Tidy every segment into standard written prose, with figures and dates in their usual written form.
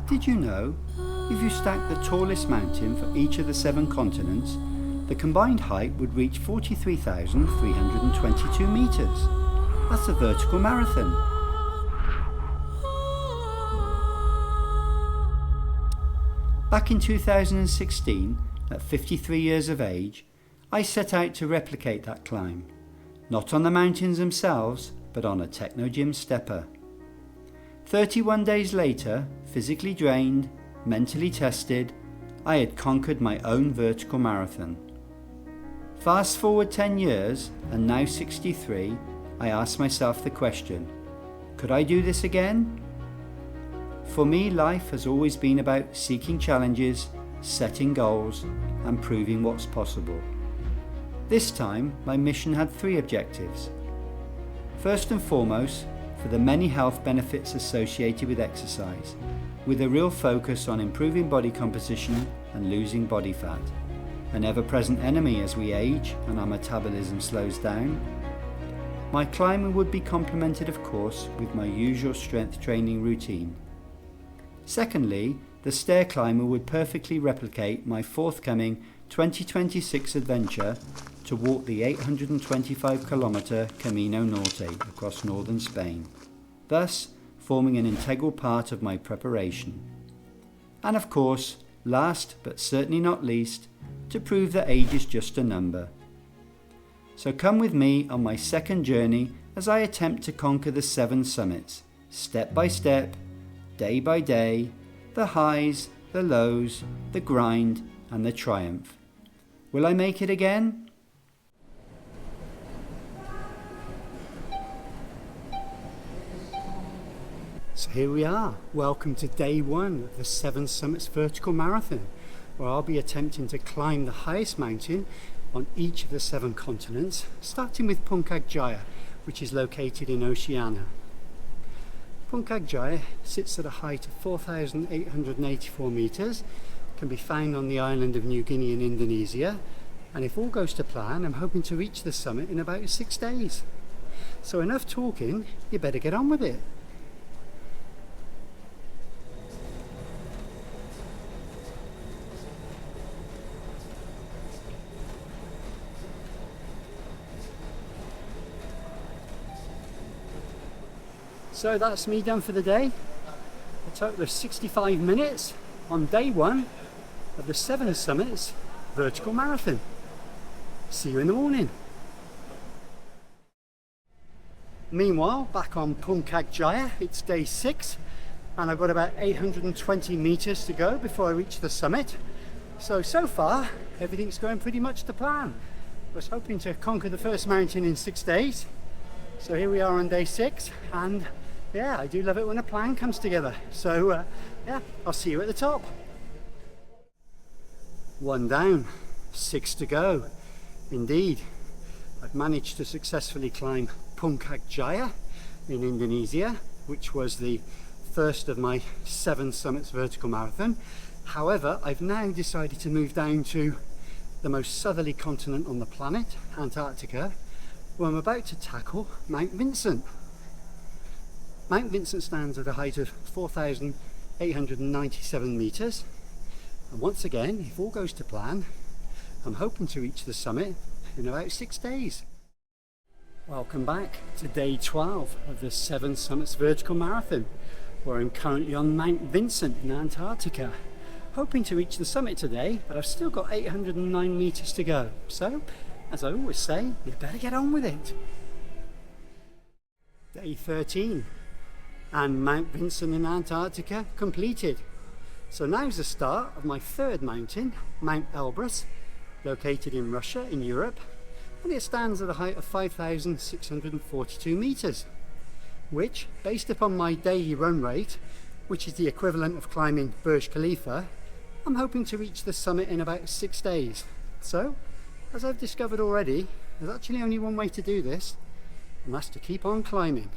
Did you know, if you stack the tallest mountain for each of the 7 continents, the combined height would reach 43,322 metres. That's a vertical marathon. Back in 2016, at 53 years of age, I set out to replicate that climb, not on the mountains themselves, but on a Technogym Stepper. 31 days later, physically drained, mentally tested, I had conquered my own vertical marathon. Fast forward 10 years, and now 63, I ask myself the question, could I do this again? For me, life has always been about seeking challenges, setting goals, and proving what's possible. This time, my mission had 3 objectives. First and foremost, for the many health benefits associated with exercise, with a real focus on improving body composition and losing body fat, an ever-present enemy as we age and our metabolism slows down. My climbing would be complemented, of course, with my usual strength training routine. Secondly, the stair climber would perfectly replicate my forthcoming 2026 adventure to walk the 825-kilometre Camino Norte across northern Spain, thus forming an integral part of my preparation. And of course, last but certainly not least, to prove that age is just a number. So come with me on my second journey as I attempt to conquer the 7 summits, step by step, day by day, the highs, the lows, the grind and the triumph. Will I make it again? So here we are. Welcome to day 1 of the 7 Summits Vertical Marathon, where I'll be attempting to climb the highest mountain on each of the 7 continents, starting with Puncak Jaya, which is located in Oceania. Puncak Jaya sits at a height of 4,884 metres, can be found on the island of New Guinea in Indonesia, and if all goes to plan, I'm hoping to reach the summit in about 6 days. So enough talking, you better get on with it. So that's me done for the day. A total of 65 minutes on day 1 of the 7 Summits Vertical Marathon. See you in the morning. Meanwhile, back on Puncak Jaya, it's day 6 and I've got about 820 meters to go before I reach the summit. So far, everything's going pretty much to plan. I was hoping to conquer the first mountain in 6 days. So here we are on day 6, and yeah, I do love it when a plan comes together. So yeah, I'll see you at the top. 1 down, 6 to go. Indeed, I've managed to successfully climb Puncak Jaya in Indonesia, which was the first of my 7 Summits Vertical Marathon. However, I've now decided to move down to the most southerly continent on the planet, Antarctica, where I'm about to tackle Mount Vincent. Mount Vincent stands at a height of 4,897 metres, and once again, if all goes to plan, I'm hoping to reach the summit in about 6 days. Welcome back to day 12 of the 7 Summits Vertical Marathon, where I'm currently on Mount Vincent in Antarctica. Hoping to reach the summit today, but I've still got 809 metres to go. So, as I always say, you better get on with it. Day 13. And Mount Vincent in Antarctica completed. So now's the start of my 3rd mountain, Mount Elbrus, located in Russia in Europe, and it stands at a height of 5,642 metres, which, based upon my daily run rate, which is the equivalent of climbing Burj Khalifa, I'm hoping to reach the summit in about 6 days. So, as I've discovered already, there's actually only one way to do this, and that's to keep on climbing.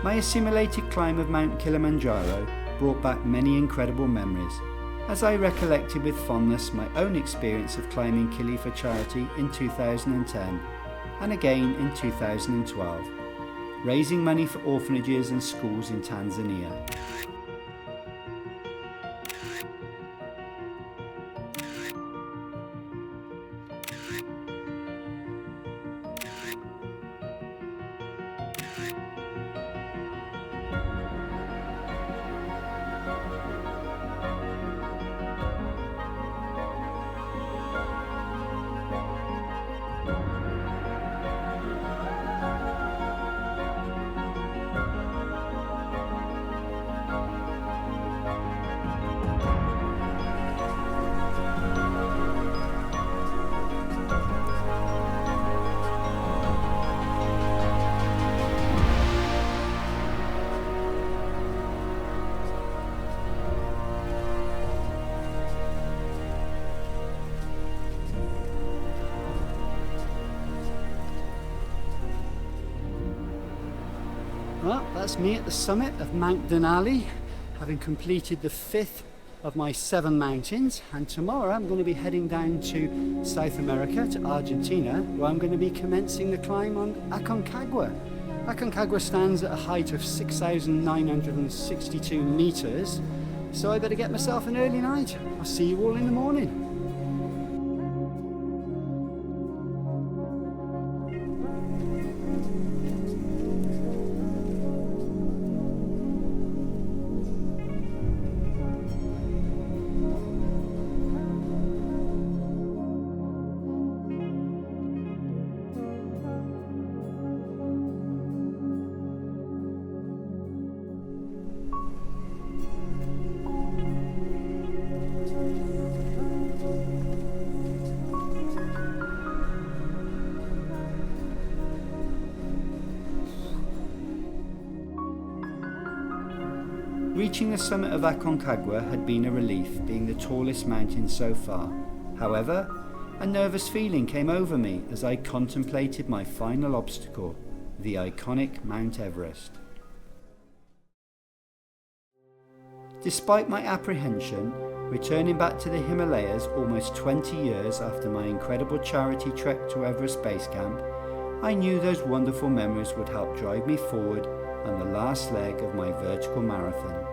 My assimilated climb of Mount Kilimanjaro brought back many incredible memories, as I recollected with fondness my own experience of climbing Kili for charity in 2010 and again in 2012, raising money for orphanages and schools in Tanzania. Well, that's me at the summit of Mount Denali, having completed the 5th of my 7 mountains, and tomorrow I'm going to be heading down to South America, to Argentina, where I'm going to be commencing the climb on Aconcagua. Aconcagua stands at a height of 6,962 meters, so I better get myself an early night. I'll see you all in the morning. Reaching the summit of Aconcagua had been a relief, being the tallest mountain so far. However, a nervous feeling came over me as I contemplated my final obstacle, the iconic Mount Everest. Despite my apprehension, returning back to the Himalayas almost 20 years after my incredible charity trek to Everest Base Camp, I knew those wonderful memories would help drive me forward on the last leg of my vertical marathon.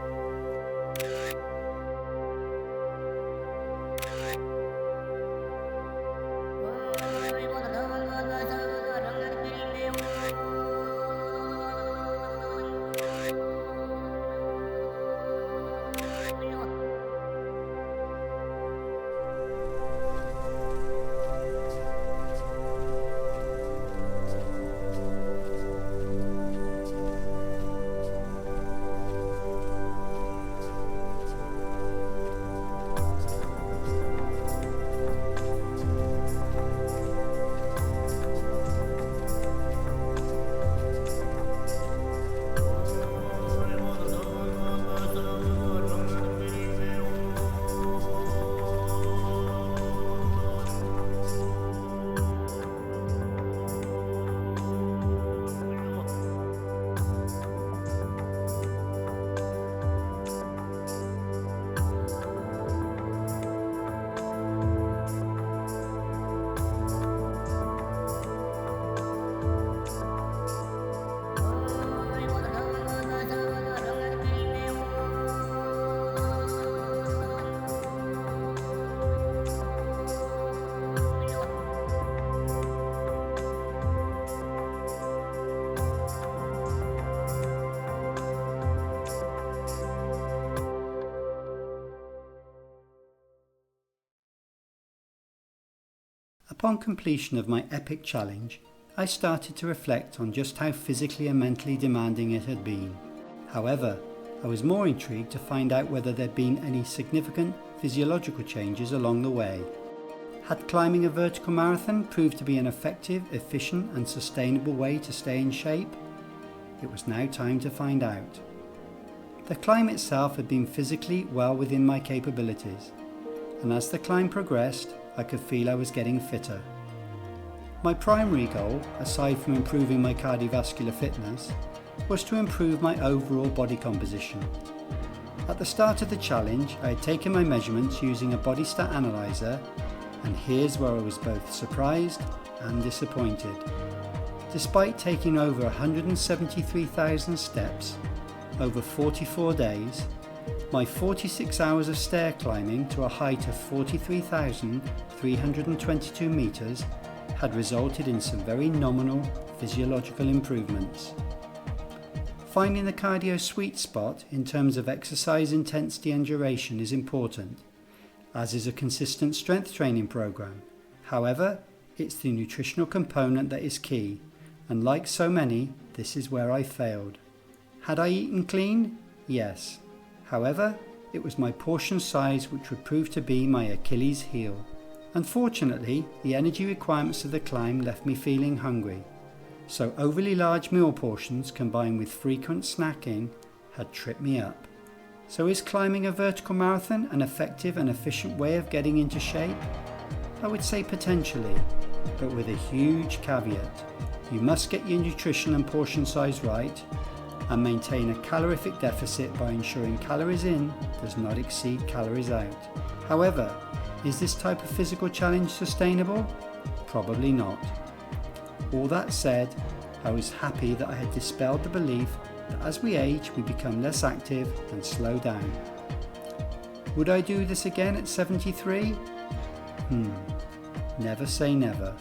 Upon completion of my epic challenge, I started to reflect on just how physically and mentally demanding it had been. However, I was more intrigued to find out whether there'd been any significant physiological changes along the way. Had climbing a vertical marathon proved to be an effective, efficient and sustainable way to stay in shape? It was now time to find out. The climb itself had been physically well within my capabilities, and as the climb progressed, I could feel I was getting fitter. My primary goal, aside from improving my cardiovascular fitness, was to improve my overall body composition. At the start of the challenge, I had taken my measurements using a body stat analyzer, and here's where I was both surprised and disappointed. Despite taking over 173,000 steps over 44 days, my 46 hours of stair climbing to a height of 43,322 metres had resulted in some very nominal physiological improvements. Finding the cardio sweet spot in terms of exercise intensity and duration is important, as is a consistent strength training program. However, it's the nutritional component that is key, and like so many, this is where I failed. Had I eaten clean? Yes. However, it was my portion size which would prove to be my Achilles heel. Unfortunately, the energy requirements of the climb left me feeling hungry, so overly large meal portions combined with frequent snacking had tripped me up. So is climbing a vertical marathon an effective and efficient way of getting into shape? I would say potentially, but with a huge caveat. You must get your nutrition and portion size right and maintain a calorific deficit by ensuring calories in does not exceed calories out. However, is this type of physical challenge sustainable? Probably not. All that said, I was happy that I had dispelled the belief that as we age we become less active and slow down. Would I do this again at 73? Never say never.